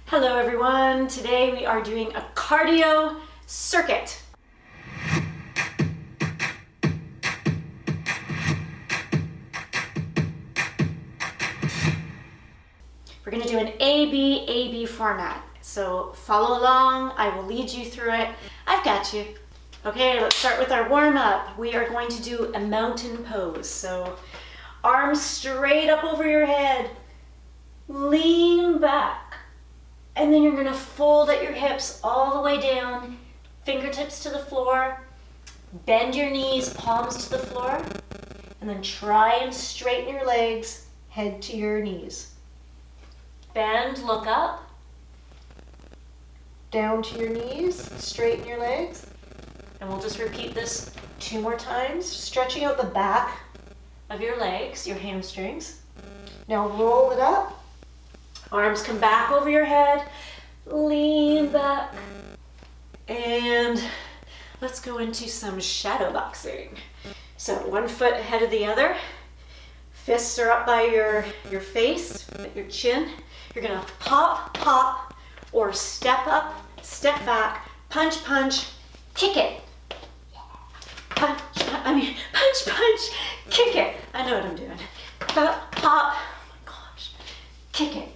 Hello everyone, today we are doing a cardio circuit. We're going to do an A-B format, so follow along, I will lead you through it. I've got you. Okay, let's start with our warm-up. We are going to do a mountain pose, so arms straight up over your head, lean back. And then you're going to fold at your hips all the way down, fingertips to the floor, bend your knees, palms to the floor, and then try and straighten your legs, head to your knees. Bend, look up, down to your knees, straighten your legs, and we'll just repeat this 2 more times, stretching out the back of your legs, your hamstrings. Now roll it up. Arms come back over your head, lean back, and let's go into some shadow boxing. So 1 foot ahead of the other, fists are up by your face, your chin. You're gonna hop, hop, or step up, step back, punch, punch, kick it. Punch, punch, kick it. I know what I'm doing. Hop, hop, oh my gosh, kick it.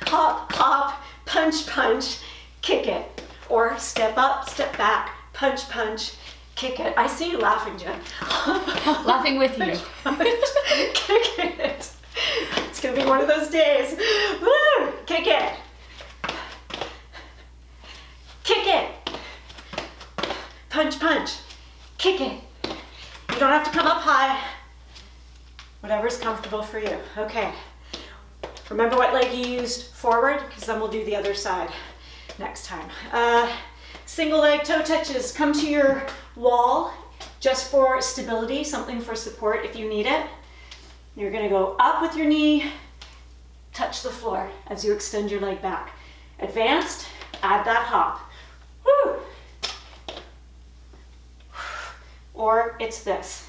Hop, hop, punch, punch, kick it. Or step up, step back, punch, punch, kick it. I see you laughing, Jen. Laughing with you. Kick it. It's gonna be one of those days. Woo! Kick it. Kick it. Punch, punch, kick it. You don't have to come up high. Whatever's comfortable for you. Okay. Remember what leg you used forward, because then we'll do the other side next time. Single leg toe touches. Come to your wall just for stability, something for support if you need it. You're gonna go up with your knee, touch the floor as you extend your leg back. Advanced, add that hop. Woo! Or it's this.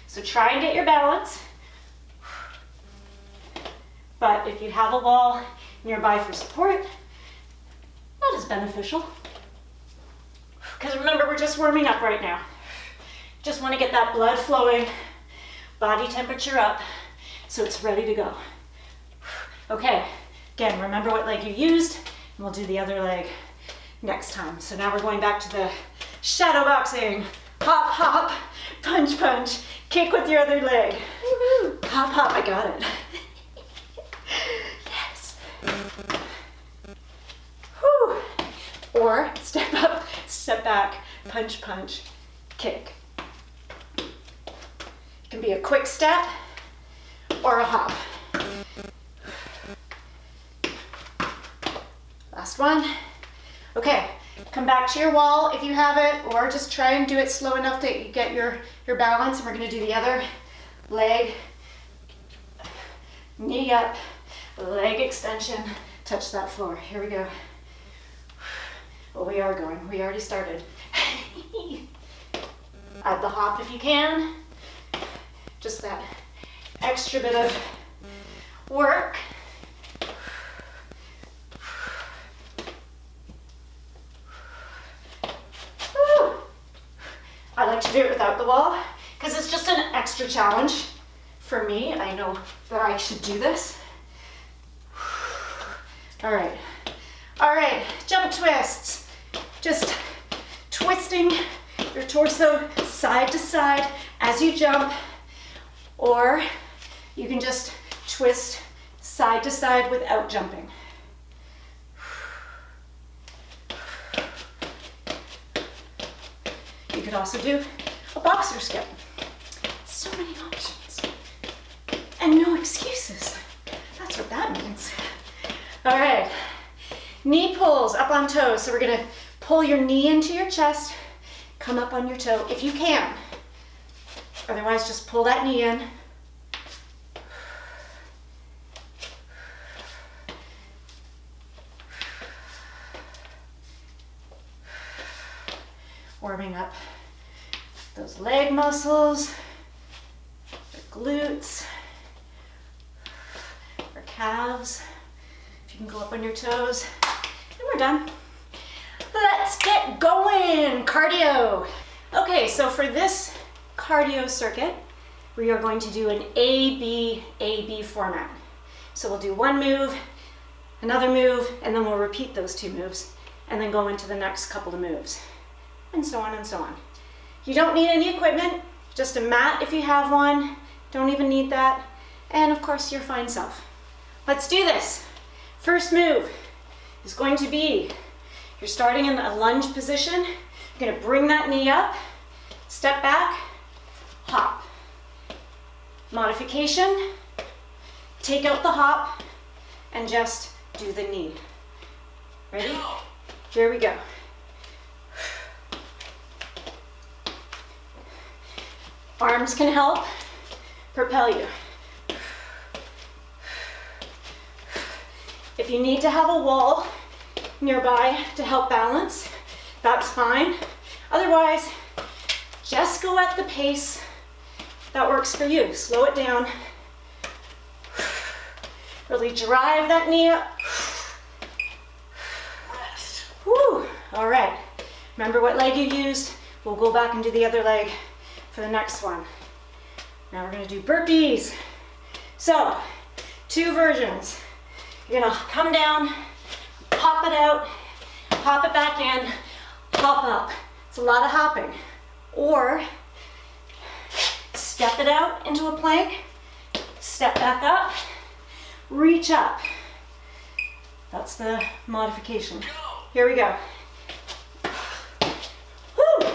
So try and get your balance. But if you have a wall nearby for support, not as beneficial. Because remember, we're just warming up right now. Just want to get that blood flowing, body temperature up, so it's ready to go. Okay, again, remember what leg you used, and we'll do the other leg next time. So now we're going back to the shadow boxing. Hop, hop, punch, punch, kick with your other leg. Woo-hoo. Hop, hop, I got it. Yes. Whew. Or step up, step back, punch, punch, kick. It can be a quick step or a hop. Last one. Okay, come back to your wall if you have it, or just try and do it slow enough that you get your balance. And we're going to do the other leg, knee up, leg extension, touch that floor. Here we go. Well, we are going. We already started. Add the hop if you can. Just that extra bit of work. Woo. I like to do it without the wall because it's just an extra challenge for me. I know that I should do this. All right, jump twists. Just twisting your torso side to side as you jump, or you can just twist side to side without jumping. You could also do a boxer skip. So many options. And no excuses. That's what that means. All right, knee pulls up on toes. So we're gonna pull your knee into your chest, come up on your toe if you can. Otherwise, just pull that knee in. Warming up those leg muscles, your glutes, your calves. If You can go up on your toes, and we're done. Let's get going, cardio. Okay, so for this cardio circuit, we are going to do an A-B format. So we'll do one move, another move, and then we'll repeat those two moves, and then go into the next couple of moves, and so on and so on. You don't need any equipment, just a mat if you have one. Don't even need that. And of course, your fine self. Let's do this. First move is going to be, you're starting in a lunge position. You're gonna bring that knee up, step back, hop. Modification, take out the hop and just do the knee. Ready? Here we go. Arms can help propel you. If you need to have a wall nearby to help balance, that's fine. Otherwise, just go at the pace that works for you. Slow it down. Really drive that knee up. Rest. Whew. All right. Remember what leg you used? We'll go back and do the other leg for the next one. Now we're gonna do burpees. So, two versions. You're gonna come down, pop it out, pop it back in, hop up. It's a lot of hopping. Or, step it out into a plank, step back up, reach up. That's the modification. Here we go. Woo!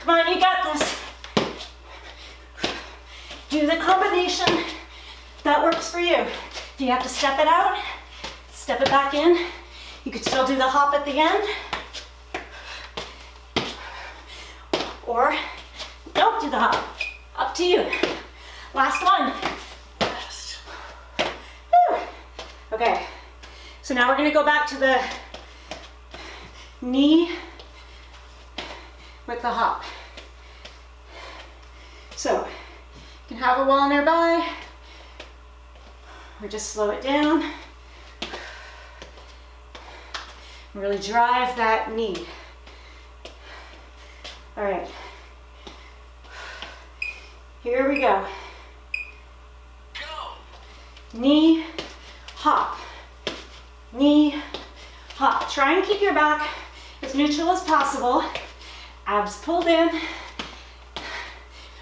Come on, you got this. Do the combination that works for you. If you have to step it out, step it back in. You could still do the hop at the end. Or don't do the hop. Up to you. Last one. Rest. Woo. Okay, so now we're gonna go back to the knee with the hop. So, you can have a wall nearby, or just slow it down. Really drive that knee. All right. Here we go. Knee, hop. Knee, hop. Try and keep your back as neutral as possible. Abs pulled in.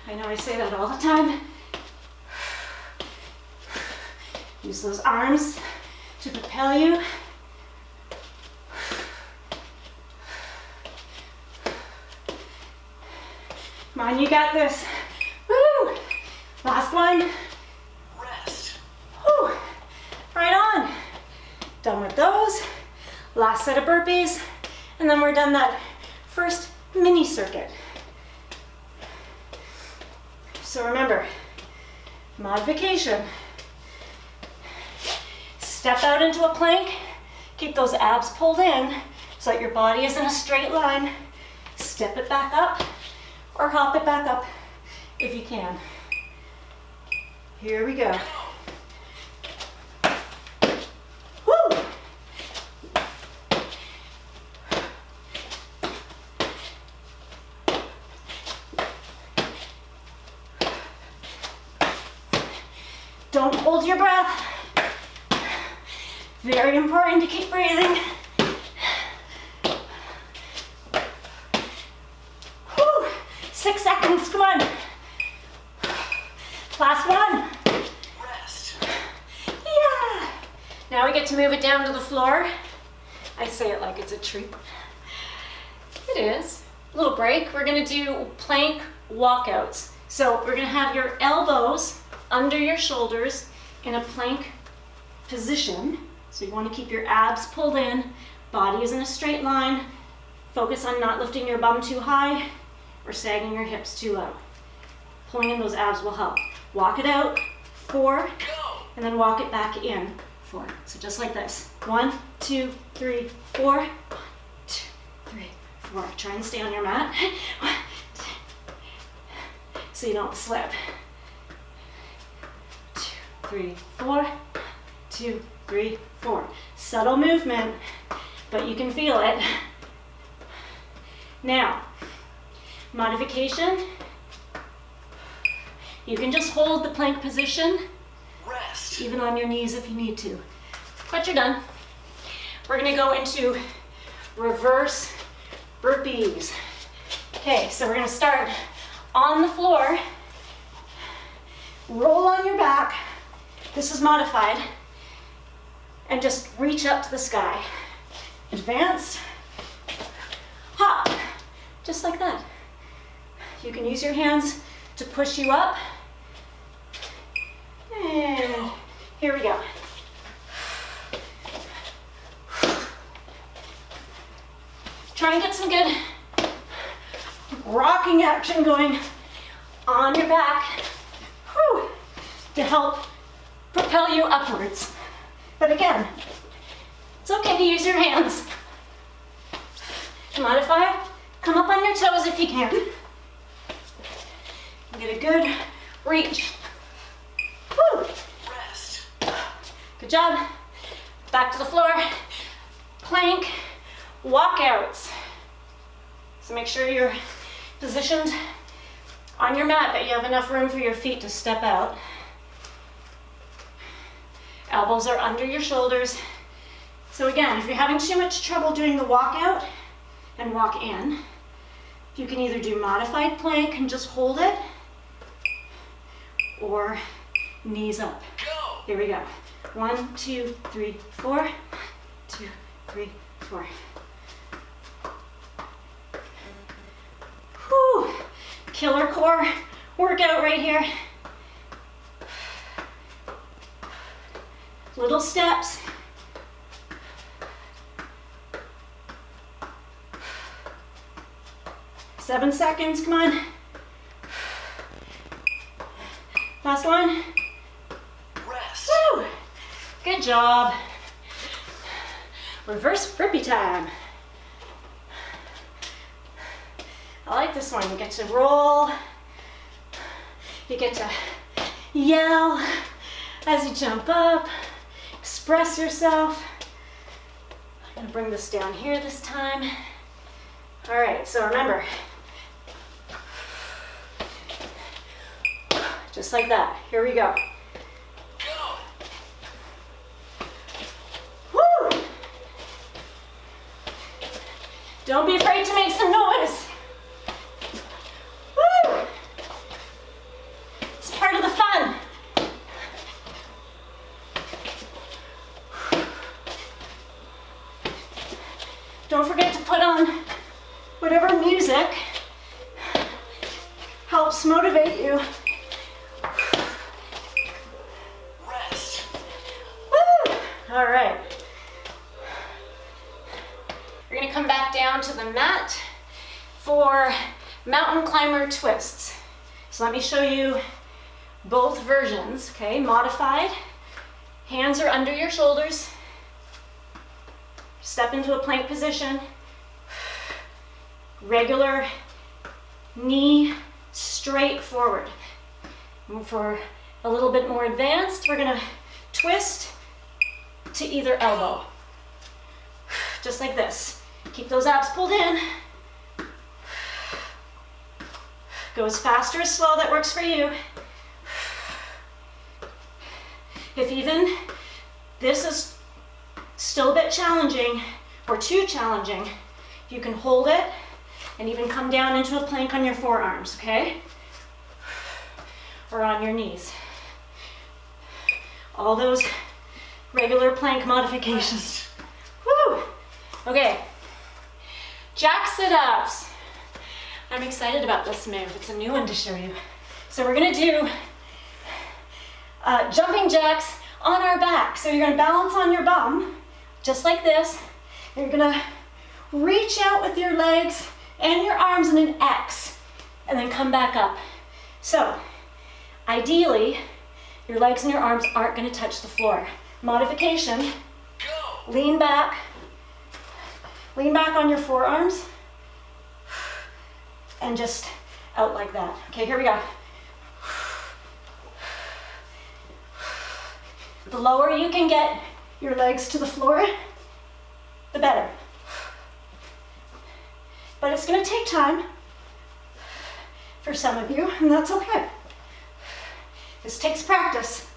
I know I say that all the time. Use those arms to propel you. Come on, you got this. Woo! Last one. Rest. Woo! Right on. Done with those. Last set of burpees. And then we're done that first mini circuit. So remember, modification. Step out into a plank. Keep those abs pulled in so that your body is in a straight line. Step it back up or hop it back up if you can. Here we go. Woo! Don't hold your breath. Very important to keep breathing. Whew. 6 seconds, come on. Last one. Rest. Yeah. Now we get to move it down to the floor. I say it like it's a treat. It is. A little break. We're gonna do plank walkouts. So we're gonna have your elbows under your shoulders in a plank position. So you want to keep your abs pulled in, body is in a straight line. Focus on not lifting your bum too high or sagging your hips too low. Pulling in those abs will help. Walk it out, 4, and then walk it back in, 4. So just like this. 1, 2, 3, 4. 1, 2, 3, 4. Try and stay on your mat. 1, 2, so you don't slip. 3, 4. 2, 3, 4. Subtle movement, but you can feel it. Now, modification. You can just hold the plank position. Rest. Even on your knees if you need to. But you're done. We're gonna go into reverse burpees. Okay, so we're gonna start on the floor. Roll on your back. This is modified. And just reach up to the sky. Advanced. Hop. Just like that. You can use your hands to push you up. And here we go. Try and get some good rocking action going on your back. Whew, to help propel you upwards. But again, it's okay to use your hands. To modify, come up on your toes if you can. Get a good reach. Woo. Rest. Good job. Back to the floor. Plank, walkouts. So make sure you're positioned on your mat, that you have enough room for your feet to step out. Elbows are under your shoulders. So again, if you're having too much trouble doing the walkout and walk in, you can either do modified plank and just hold it, or knees up. Go. Here we go. 1, 2, 3, 4. 2, 3, 4. Whew. Killer core workout right here. Little steps. 7 seconds, come on. Last one. Rest. Woo! Good job. Reverse burpee time. I like this one. You get to roll. You get to yell as you jump up. Express yourself. I'm gonna bring this down here this time. All right, so remember, just like that. Here we go. Woo! Don't be afraid to make some noise. Woo! It's part of the fun. Don't forget to put on whatever music helps motivate you. Rest. Woo! All right. We're gonna come back down to the mat for mountain climber twists. So let me show you both versions, okay? Modified. Hands are under your shoulders. Step into a plank position. Regular knee straight forward. And for a little bit more advanced, we're gonna twist to either elbow. Just like this. Keep those abs pulled in. Go as fast or as slow that works for you. If even this is still a bit challenging or too challenging, you can hold it and even come down into a plank on your forearms, okay? Or on your knees. All those regular plank modifications. Woo! Okay. Jack sit-ups. I'm excited about this move. It's a new one to show you. So we're gonna do jumping jacks on our back. So you're gonna balance on your bum, just like this. And you're gonna reach out with your legs and your arms in an X, and then come back up. So, ideally, your legs and your arms aren't gonna touch the floor. Modification, lean back on your forearms, and just out like that. Okay, here we go. The lower you can get your legs to the floor, the better. But it's gonna take time for some of you, and that's okay. This takes practice.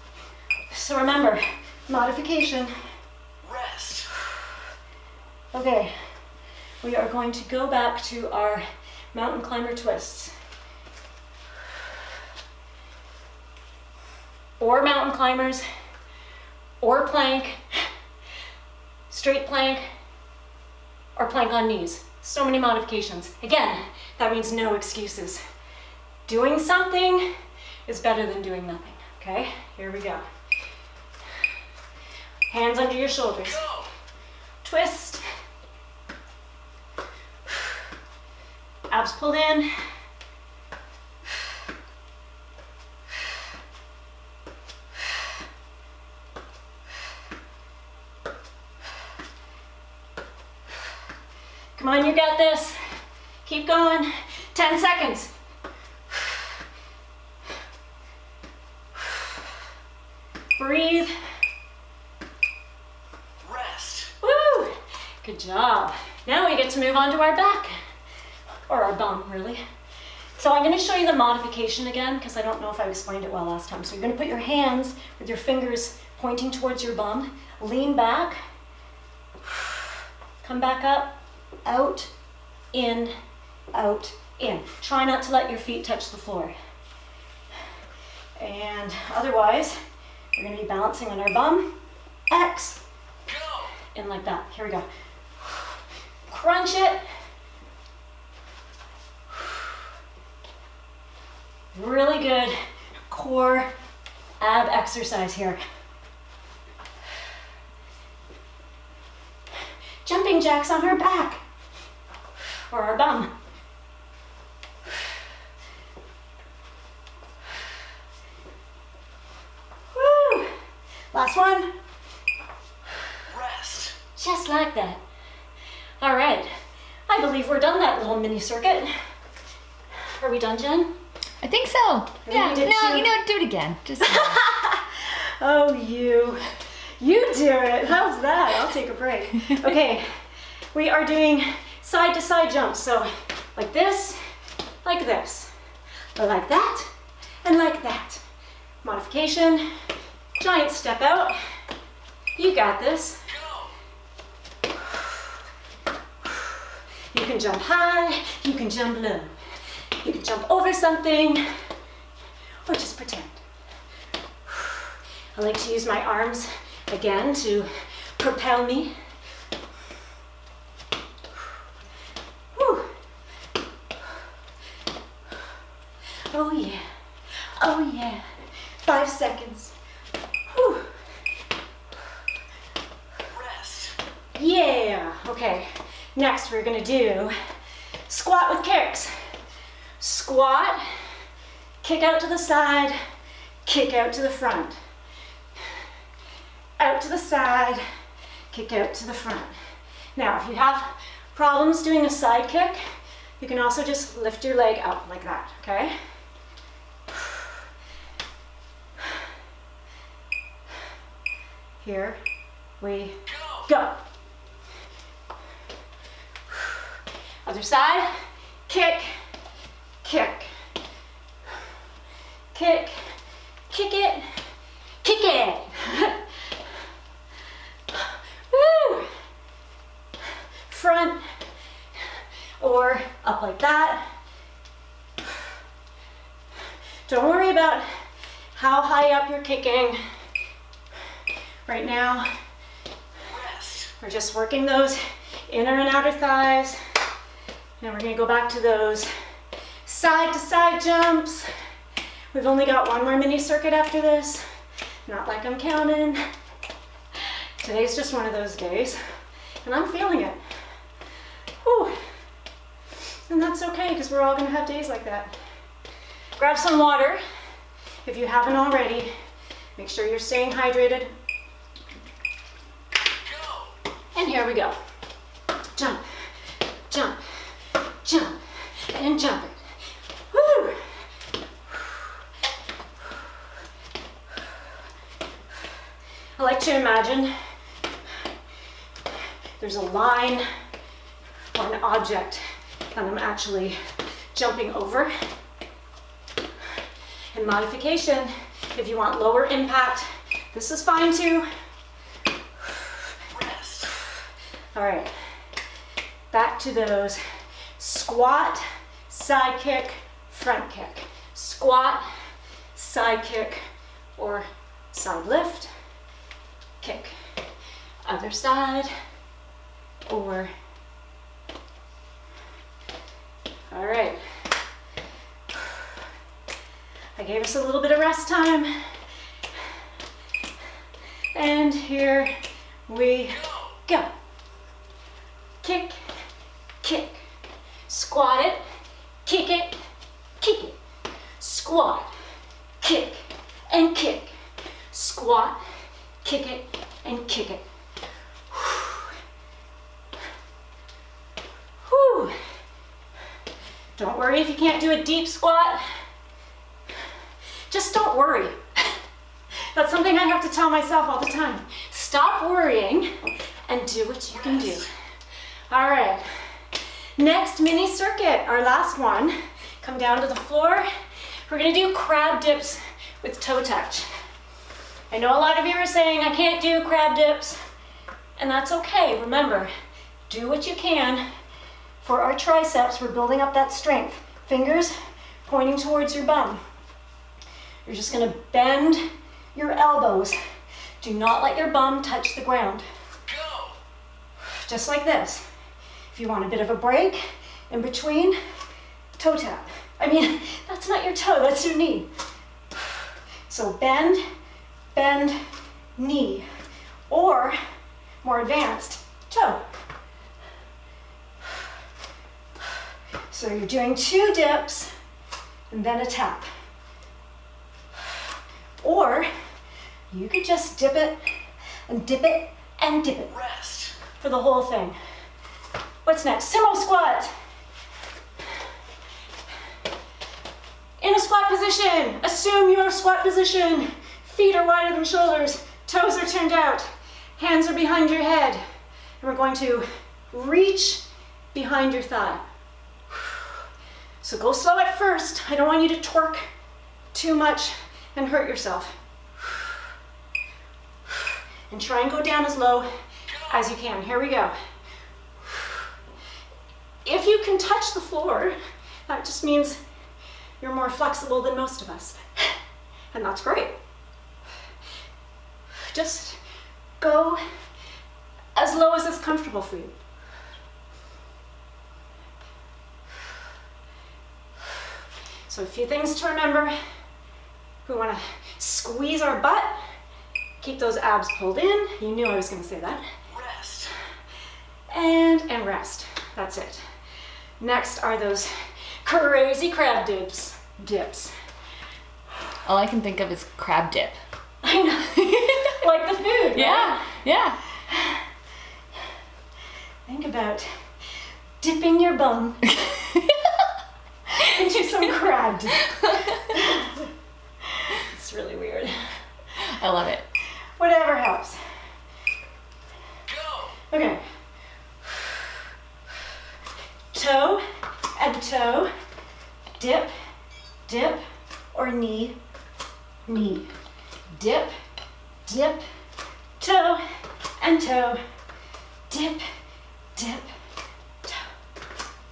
So remember, modification. Rest. Okay, we are going to go back to our mountain climber twists. Or mountain climbers, or plank, straight plank, or plank on knees. So many modifications. Again, that means no excuses. Doing something is better than doing nothing, okay? Here we go. Hands under your shoulders. Twist. Abs pulled in. Come on, you got this. Keep going. 10 seconds. Breathe. Rest. Woo! Good job. Now we get to move on to our back. Or our bum, really. So I'm going to show you the modification again because I don't know if I explained it well last time. So you're going to put your hands with your fingers pointing towards your bum. Lean back. Come back up. Out, in, out, in. Try not to let your feet touch the floor. And otherwise, we're going to be balancing on our bum. X. In like that. Here we go. Crunch it. Really good core ab exercise here. Jumping jacks on our back or our bum. Woo! Last one. Rest. Just like that. All right. I believe we're done that little mini circuit. Are we done, Jen? I think so. Yeah. No, do it again. Just. Oh, you do it. How's that? I'll take a break. Okay, we are doing side to side jumps. So like this, like that, and like that. Modification, giant step out. You got this. You can jump high, you can jump low. You can jump over something, or just pretend. I like to use my arms again to propel me. Whew. Oh yeah, oh yeah. 5 seconds. Whew. Rest. Yeah, okay. Next we're gonna do squat with kicks. Squat, kick out to the side, kick out to the front. Out to the side, kick out to the front. Now, if you have problems doing a side kick, you can also just lift your leg up like that, okay? Here we go. Other side, kick, kick, kick, kick it, kick it. Woo! Front or up like that. Don't worry about how high up you're kicking. Right now, we're just working those inner and outer thighs. Now we're gonna go back to those side to side jumps. We've only got one more mini circuit after this. Not like I'm counting. Today's just one of those days, and I'm feeling it. Whew. And that's okay, because we're all gonna have days like that. Grab some water, if you haven't already. Make sure you're staying hydrated. And here we go. Jump, jump, jump, and jump it. Woo! like to imagine there's a line or an object that I'm actually jumping over. And modification, if you want lower impact, this is fine too. Rest. All right, back to those squat, side kick, front kick. Squat, side kick, or side lift, kick. Other side, or, all right. I gave us a little bit of rest time. And here we go. Kick, kick. Squat it, kick it, kick it. Squat, kick, and kick. Squat, kick it, and kick it. Whew. Don't worry if you can't do a deep squat. Just don't worry. That's something I have to tell myself all the time. Stop worrying and do what you can do. All right, next mini circuit, our last one. Come down to the floor. We're gonna do crab dips with toe touch. I know a lot of you are saying I can't do crab dips, and that's okay. Remember, do what you can. For our triceps, we're building up that strength. Fingers pointing towards your bum. You're just gonna bend your elbows. Do not let your bum touch the ground. Go. Just like this. If you want a bit of a break in between, toe tap. I mean, that's not your toe, that's your knee. So bend, bend, knee. Or, more advanced, toe. So you're doing 2 dips and then a tap. Or you could just dip it and dip it and dip it Rest. for the whole thing. What's next? Sumo squat. In a squat position, assume your squat position. Feet are wider than shoulders, toes are turned out, hands are behind your head. And we're going to reach behind your thigh. So go slow at first. I don't want you to torque too much and hurt yourself. And try and go down as low as you can. Here we go. If you can touch the floor, that just means you're more flexible than most of us. And that's great. Just go as low as is comfortable for you. So a few things to remember. We want to squeeze our butt, keep those abs pulled in. You knew I was going to say that. Rest. And rest. That's it. Next are those crazy crab dips. All I can think of is crab dip. I know. Like the food, Yeah, right? yeah. Think about dipping your bum into some crab dip. It's really weird. I love it. Whatever helps. Go. Okay. Toe and toe, dip, dip, or knee, knee. Dip, dip, toe and toe, dip, dip, toe,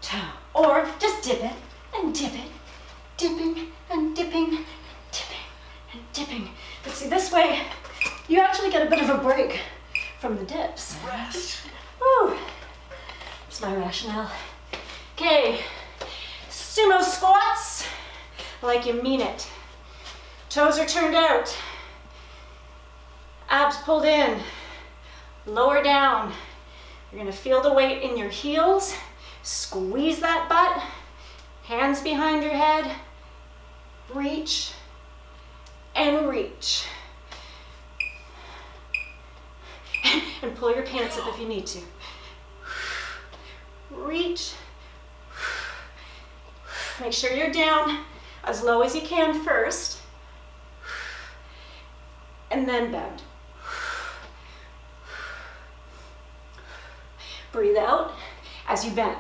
toe. Or just dip it and dip it, dipping and dipping, dipping and dipping. But see, this way, you actually get a bit of a break from the dips. Rest. Woo! That's my rationale. Okay, sumo squats, like you mean it. Toes are turned out, abs pulled in, lower down. You're gonna feel the weight in your heels, squeeze that butt, hands behind your head, reach and reach. And pull your pants up if you need to. Reach. Make sure you're down as low as you can first. And then bend. Breathe out as you bend.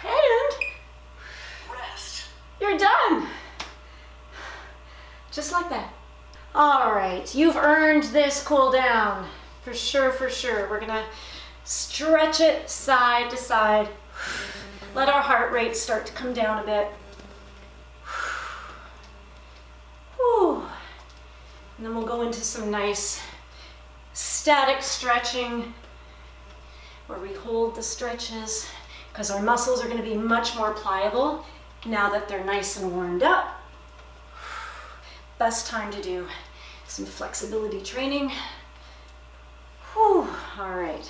And rest. You're done. Just like that. All right, you've earned this cool down. For sure, for sure. We're gonna stretch it side to side. Let our heart rate start to come down a bit. Whew. And then we'll go into some nice static stretching where we hold the stretches because our muscles are going to be much more pliable now that they're nice and warmed up. Best time to do some flexibility training. Whew. All right.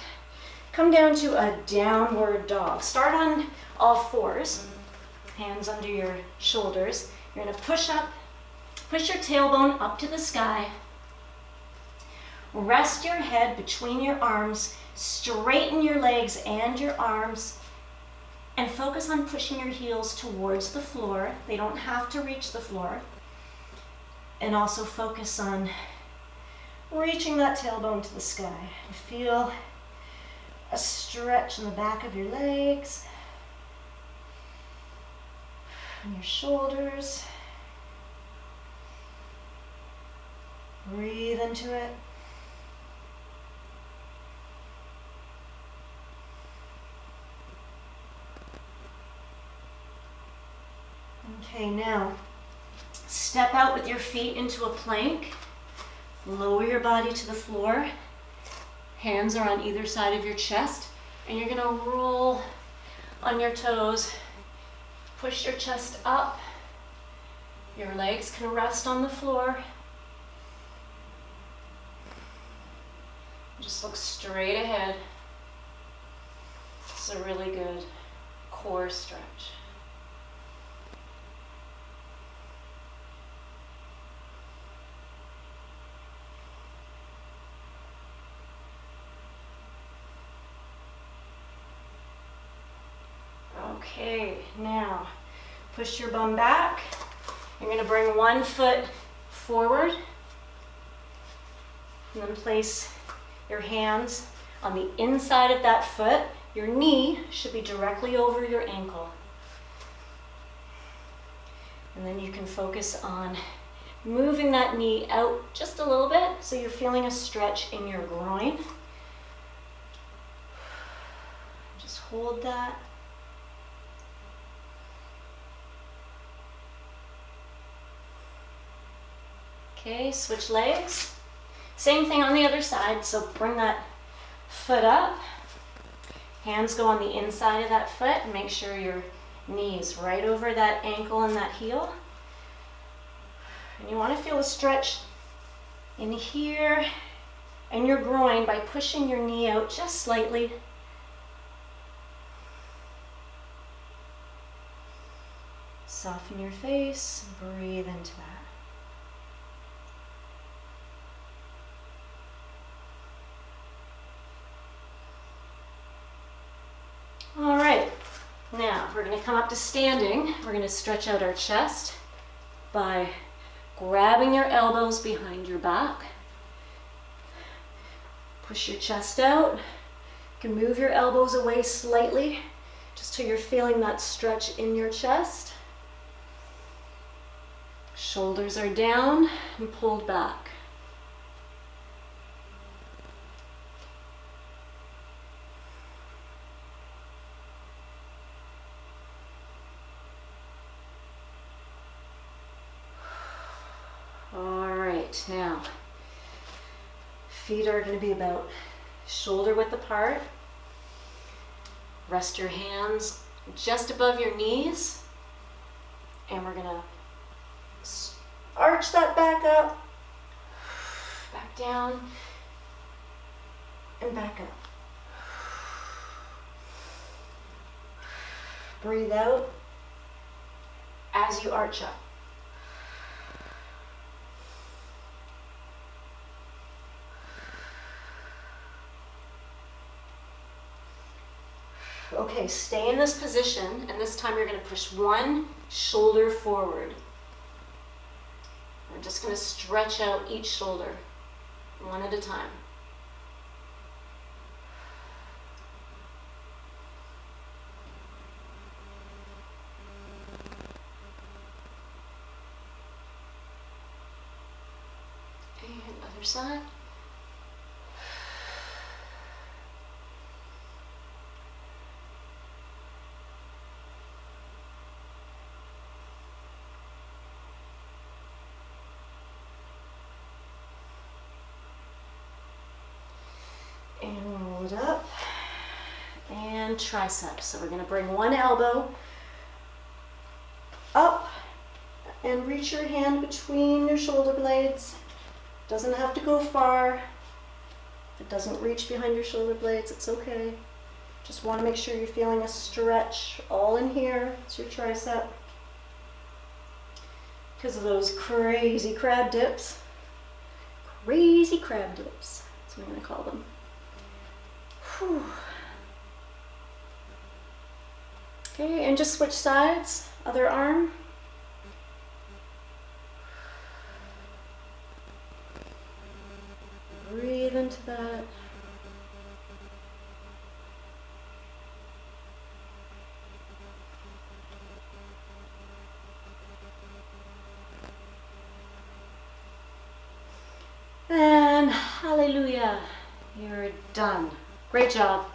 Come down to a downward dog. Start on all fours, hands under your shoulders. You're going to push up, push your tailbone up to the sky. Rest your head between your arms, straighten your legs and your arms, and focus on pushing your heels towards the floor. They don't have to reach the floor. And also focus on reaching that tailbone to the sky. Feel a stretch in the back of your legs and your shoulders. Breathe into it. Okay, now step out with your feet into a plank. Lower your body to the floor. Hands are on either side of your chest, and you're gonna roll on your toes. Push your chest up. Your legs can rest on the floor. Just look straight ahead. It's a really good core stretch. Okay, now push your bum back. You're going to bring one foot forward and then place your hands on the inside of that foot. Your knee should be directly over your ankle. And then you can focus on moving that knee out just a little bit so you're feeling a stretch in your groin. Just hold that. Okay, switch legs. Same thing on the other side, so bring that foot up. Hands go on the inside of that foot and make sure your knee is right over that ankle and that heel. And you want to feel a stretch in here and your groin by pushing your knee out just slightly. Soften your face, breathe into that. All right, now we're going to come up to standing. We're going to stretch out our chest by grabbing your elbows behind your back. Push your chest out. You can move your elbows away slightly just till you're feeling that stretch in your chest. Shoulders are down and pulled back. Now, feet are going to be about shoulder width apart. Rest your hands just above your knees. And we're going to arch that back up, back down, and back up. Breathe out as you arch up. Okay, stay in this position, and this time you're going to push one shoulder forward. We're just going to stretch out each shoulder, one at a time. And other side. And roll it up. And triceps. So we're going to bring one elbow up and reach your hand between your shoulder blades. Doesn't have to go far. If it doesn't reach behind your shoulder blades, it's okay. Just want to make sure you're feeling a stretch all in here. It's your tricep. Because of those crazy crab dips. Crazy crab dips. That's what I'm going to call them. Whew. Okay, and just switch sides. Other arm. Breathe into that. And hallelujah, you're done. Great job.